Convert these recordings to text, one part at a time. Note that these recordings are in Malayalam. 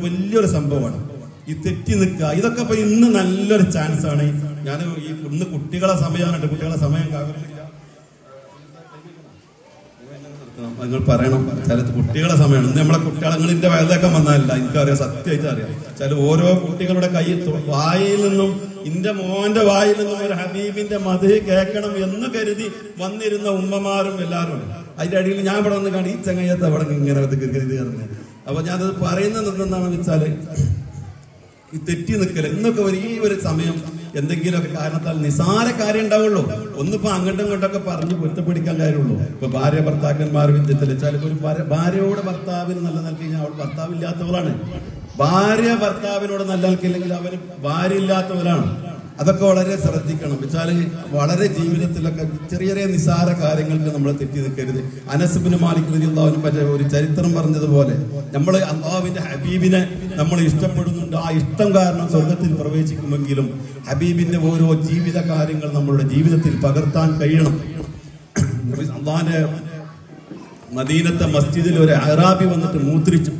വലിയൊരു സംഭവമാണ് ഈ തെറ്റി നിൽക്കുക. ഇതൊക്കെ ഇപ്പൊ ഇന്ന് നല്ലൊരു ചാൻസ് ആണ്. ഞാൻ ഇന്ന് കുട്ടികളെ സമയമാണ്, കുട്ടികളെ സമയം കാവലില്ല, നിങ്ങൾ പറയണം. ചില കുട്ടികളെ സമയമാണ് ഇന്ന്. നമ്മളെ കുട്ടികളെ വയലൊക്കെ വന്നാലല്ല, എനിക്കറിയാം, സത്യമായിട്ട് അറിയാം. ചില ഓരോ കുട്ടികളുടെ വായിൽ നിന്നും, എന്റെ മോന്റെ വായിൽ നിന്നും ഒരു ഹബീബിന്റെ മധു കേൾക്കണം എന്ന് കരുതി വന്നിരുന്ന ഉമ്മമാരും എല്ലാവരും. അതിന്റെ അടിയിൽ ഞാൻ ഇവിടെ വന്ന് കാണി ഈ ചങ്ങയത്ത് അവിടെ ഇങ്ങനെ കരുതി. അപ്പൊ ഞാനത് പറയുന്നത് എന്താണെന്ന് വെച്ചാല്, ഈ തെറ്റി നിൽക്കല് ഇന്നൊക്കെ ഈ ഒരു സമയം എന്തെങ്കിലുമൊക്കെ കാരണത്താൽ നിസാര കാര്യം ഉണ്ടാവുള്ളൂ. ഒന്നിപ്പോ അങ്ങോട്ടും ഇങ്ങോട്ടൊക്കെ പറഞ്ഞ് പൊരുത്തപ്പിടിക്കാൻ കാര്യമുള്ളൂ. ഇപ്പൊ ഭാര്യ ഭർത്താക്കന്മാർ വിദ്യത്തിൽ ചിലപ്പോൾ ഒരു ഭാര്യയോട് ഭർത്താവിന് നല്ല നൽകിക്കഴിഞ്ഞാൽ അവൾ ഭർത്താവില്ലാത്തവളാണ്. ഭാര്യ ഭർത്താവിനോട് നല്ല നൽകില്ലെങ്കിൽ അവന് ഭാര്യ ഇല്ലാത്തവരാണ്. അതൊക്കെ വളരെ ശ്രദ്ധിക്കണം. വെച്ചാല് വളരെ ജീവിതത്തിലൊക്കെ ചെറിയ ചെറിയ നിസാര കാര്യങ്ങൾക്ക് നമ്മൾ തെറ്റി നിൽക്കരുത്. അനസ് ഇബ്നു മാലിക് റളിയല്ലാഹു അൻഹു ഒരു ചരിത്രം പറഞ്ഞതുപോലെ, നമ്മൾ അല്ലാഹുവിന്റെ ഹബീബിനെ നമ്മൾ ഇഷ്ടപ്പെടുന്നുണ്ട്. ആ ഇഷ്ടം കാരണം സ്വർഗത്തിൽ പ്രവേശിക്കുമെങ്കിലും ഹബീബിന്റെ ഓരോ ജീവിത കാര്യങ്ങൾ നമ്മളുടെ ജീവിതത്തിൽ പകർത്താൻ കഴിയണം. അല്ലാഹുവിന്റെ മദീനത്തെ മസ്ജിദിൽ ഒരു അറാബി വന്നിട്ട് മൂത്രിച്ചു.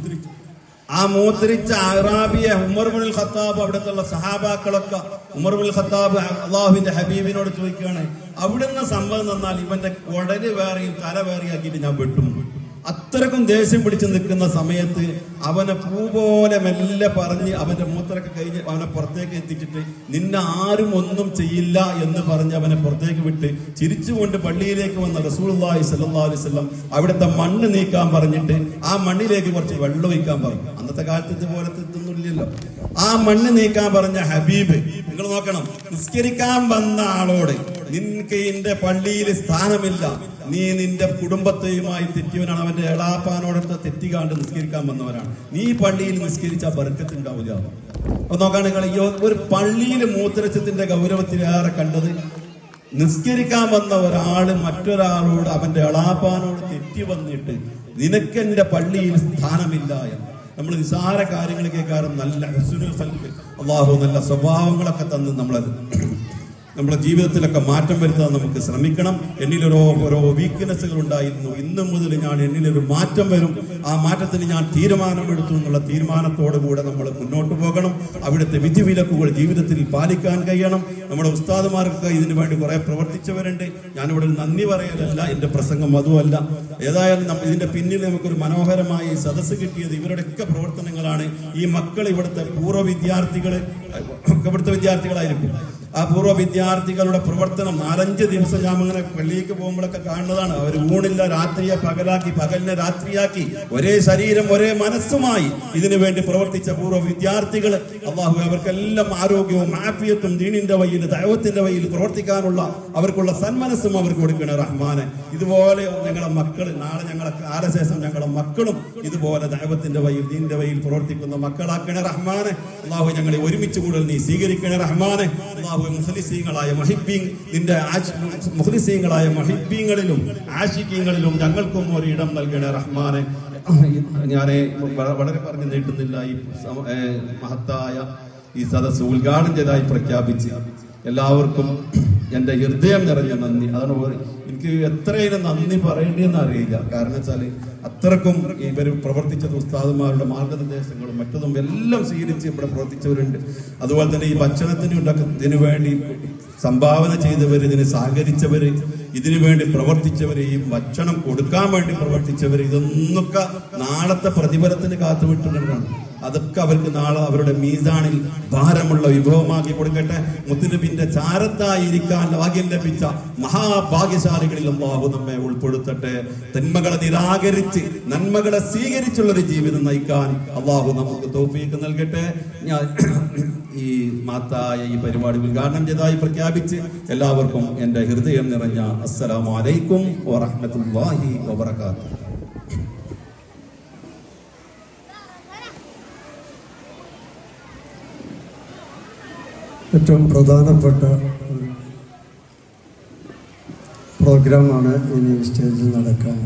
ആ മൂത്രിച്ച അറാബിയെ ഉമർ ഇബ്നുൽ ഖത്താബ്, അവിടുത്തെ സഹാബാക്കളൊക്കെ ഉമർ ഇബ്നുൽ ഖത്താബ് അല്ലാഹുവിന്റെ ഹബീബിനോട് ചോദിക്കുകയാണ്, അവിടുന്ന് സംഭവം തന്നാൽ ഇവന്റെ കുടല് വേറെയും തല വേറെയാക്കിയിട്ട് ഞാൻ വെട്ടും. അത്രക്കും ദേഷ്യം പിടിച്ച് നിൽക്കുന്ന സമയത്ത് അവനെ പൂ പോലെ മെല്ലെ പറഞ്ഞ് അവന്റെ മൂത്രമൊക്കെ കഴിഞ്ഞ് അവനെ പുറത്തേക്ക് എത്തിച്ചിട്ട്, നിന്നെ ആരും ഒന്നും ചെയ്യില്ല എന്ന് പറഞ്ഞ് അവനെ പുറത്തേക്ക് വിട്ട് ചിരിച്ചുകൊണ്ട് പള്ളിയിലേക്ക് വന്ന റസൂലുള്ളാഹി സ്വല്ലല്ലാഹു അലൈഹി വസല്ലം അവിടുത്തെ മണ്ണ് നീക്കാൻ പറഞ്ഞിട്ട് ആ മണ്ണിലേക്ക് കുറച്ച് വെള്ളം ഒഴിക്കാൻ പറഞ്ഞു. അന്നത്തെ കാലത്ത് ഇതുപോലത്തെ ഇതൊന്നുമില്ലല്ലോ. ആ മണ്ണ് നീക്കാൻ പറഞ്ഞ ഹബീബ്, നിങ്ങൾ നോക്കണം, നിസ്കരിക്കാൻ വന്ന ആളോട് നിനക്ക് എന്റെ പള്ളിയിൽ സ്ഥാനമില്ല, നീ നിന്റെ കുടുംബത്തെയുമായി തെറ്റിയവനാണ്, അവന്റെ എളാപ്പാനോടൊക്കെ തെറ്റിക്കാണ്ട് നിസ്കരിക്കാൻ വന്നവനാണ്, നീ പള്ളിയിൽ നിസ്കരിച്ച ബർക്കത്ത് ഉണ്ടാവില്ല. അപ്പൊ നോക്കുകയാണെങ്കിൽ ഒരു പള്ളിയിൽ മൂത്രച്ചത്തിന്റെ ഗൗരവത്തിലേറെ കണ്ടത് നിസ്കരിക്കാൻ വന്ന ഒരാള് മറ്റൊരാളോട് അവന്റെ എളാപ്പാനോട് തെറ്റി വന്നിട്ട് നിനക്ക് എന്റെ പള്ളിയിൽ സ്ഥാനമില്ല എന്ന്. നമ്മൾ നിസാര കാര്യങ്ങൾ കേൾക്കാറും നല്ല ഹുസ്നുൽ ഖൽഖ്, അല്ലാഹു നല്ല സ്വഭാവങ്ങളൊക്കെ തന്ന് നമ്മുടെ ജീവിതത്തിലൊക്കെ മാറ്റം വരുത്താൻ നമുക്ക് ശ്രമിക്കണം. എന്നിലൊരോ വീക്ക്നെസ്സുകൾ ഉണ്ടായിരുന്നു. ഇന്നു മുതൽ എന്നിലൊരു മാറ്റം വരും, ആ മാറ്റത്തിന് ഞാൻ തീരുമാനമെടുത്തു എന്നുള്ള തീരുമാനത്തോടു കൂടെ നമ്മൾ മുന്നോട്ട് പോകണം. അവിടുത്തെ വിധിവിലക്കുകൾ ജീവിതത്തിൽ പാലിക്കാൻ കഴിയണം. നമ്മുടെ ഉസ്താദുമാർക്ക് ഇതിനു വേണ്ടി കുറെ പ്രവർത്തിച്ചവരുണ്ട്. ഞാനിവിടെ നന്ദി പറയലല്ല, എന്റെ പ്രസംഗം അതുമല്ല. ഏതായാലും ഇതിന്റെ പിന്നിൽ നമുക്കൊരു മനോഹരമായി സദസ്സ് കിട്ടിയത് ഇവരുടെയൊക്കെ പ്രവർത്തനങ്ങളാണ്. ഈ മക്കൾ ഇവിടുത്തെ പൂർവ്വ വിദ്യാർത്ഥികളായിരിക്കും. ആ പൂർവ്വ വിദ്യാർത്ഥികളുടെ പ്രവർത്തനം 4-5 ദിവസം ഞാൻ അങ്ങനെ പള്ളിക്ക് പോകുമ്പോഴൊക്കെ കാണുന്നതാണ്. അവർ ഊണില്ല രാത്രിയെ പകലാക്കി, പകലിനെ രാത്രിയാക്കി, ഒരേ ശരീരം ഒരേ മനസ്സുമായി ഇതിനു വേണ്ടി പ്രവർത്തിച്ച പൂർവ്വ വിദ്യാർത്ഥികൾ, അല്ലാഹു അവർക്കെല്ലാം ആരോഗ്യവും ആഫിയത്തും ദീനിന്റെ വഴിയിൽ ദഅവത്തിന്റെ വഴിയിൽ പ്രവർത്തിക്കാനുള്ള അവർക്കുള്ള സന്മനസ്സും അവർക്ക് കൊടുക്കണേ റഹ്മാനെ. ഇതുപോലെ ഞങ്ങളുടെ മക്കൾ, നാളെ ഞങ്ങളെ കാലശേഷം ഞങ്ങളുടെ മക്കളും ഇതുപോലെ ദഅവത്തിന്റെ വഴിയിൽ ദീനിന്റെ വഴിയിൽ പ്രവർത്തിക്കുന്ന മക്കളാക്കണേ റഹ്മാനെ. അല്ലാഹു ഞങ്ങളെ ഒരുമിച്ച് കൂടുതൽ നീ സ്വീകരിക്കണേ റഹ്മാനെ. അല്ലാഹു മുഖ്ലിസീങ്ങളായ മുഖ്ലിസീങ്ങളിലും ആശിക്കീങ്ങളിലും ഞങ്ങൾക്കും ഒരിടം നൽകണേ റഹ്മാനെ. ഞാൻ വളരെ പറഞ്ഞു നീട്ടുന്നില്ല. ഈ മഹത്തായ ഈ സദസ്സ് ഉദ്ഘാടനം ചെയ്തതായി പ്രഖ്യാപിച്ച് എല്ലാവർക്കും എന്റെ ഹൃദയം നിറഞ്ഞ നന്ദി. അതാണ് എനിക്ക് എത്രയും നന്ദി പറയേണ്ടതെന്ന് അറിയില്ല. കാരണം വെച്ചാല് അത്രക്കും ഇവർ പ്രവർത്തിച്ചത് ഉസ്താദുമാരുടെ മാർഗനിർദ്ദേശങ്ങളും മറ്റതും എല്ലാം സ്വീകരിച്ച് ഇവിടെ പ്രവർത്തിച്ചവരുണ്ട്. അതുപോലെ തന്നെ ഈ ഭക്ഷണത്തിന് വേണ്ടി സംഭാവന ചെയ്തവർ, ഇതിന് സഹകരിച്ചവര്, ഇതിനു വേണ്ടി പ്രവർത്തിച്ചവര്, ഈ ഭക്ഷണം കൊടുക്കാൻ വേണ്ടി പ്രവർത്തിച്ചവര്, ഇതൊന്നൊക്കെ നാളത്തെ പ്രതിഫലത്തിന് കാത്തുവിട്ടുകൊണ്ടാണ്. അതൊക്കെ അവർക്ക് നാളെ അവരുടെ മീസാനിൽ ഭാരമുള്ള വിഭവമാക്കി കൊടുക്കട്ടെ. മുത്തുനബിന്റെ ചാരത്തായിരിക്കാൻ ഭാഗ്യം ലഭിച്ച മഹാഭാഗ്യശാലികളിൽ അല്ലാഹു നമ്മെ ഉൾപ്പെടുത്തട്ടെ. തിന്മകളെ നിരാകരിച്ച് നന്മകളെ സ്വീകരിച്ചുള്ളൊരു ജീവിതം നയിക്കാൻ അല്ലാഹു നമുക്ക് തൗഫീഖ് നൽകട്ടെ. ഞാൻ ഈ മാത്തായ ഈ പരിപാടി ഉദ്ഘാടനം ചെയ്തതായി പ്രഖ്യാപിച്ച് എല്ലാവർക്കും എന്റെ ഹൃദയം നിറഞ്ഞ അസ്സലാമു അലൈക്കും വറഹ്മത്തുള്ളാഹി വബറകാതുഹു. ഏറ്റവും പ്രധാനപ്പെട്ട പ്രോഗ്രാമാണ് ഇനി സ്റ്റേജിൽ നടക്കാൻ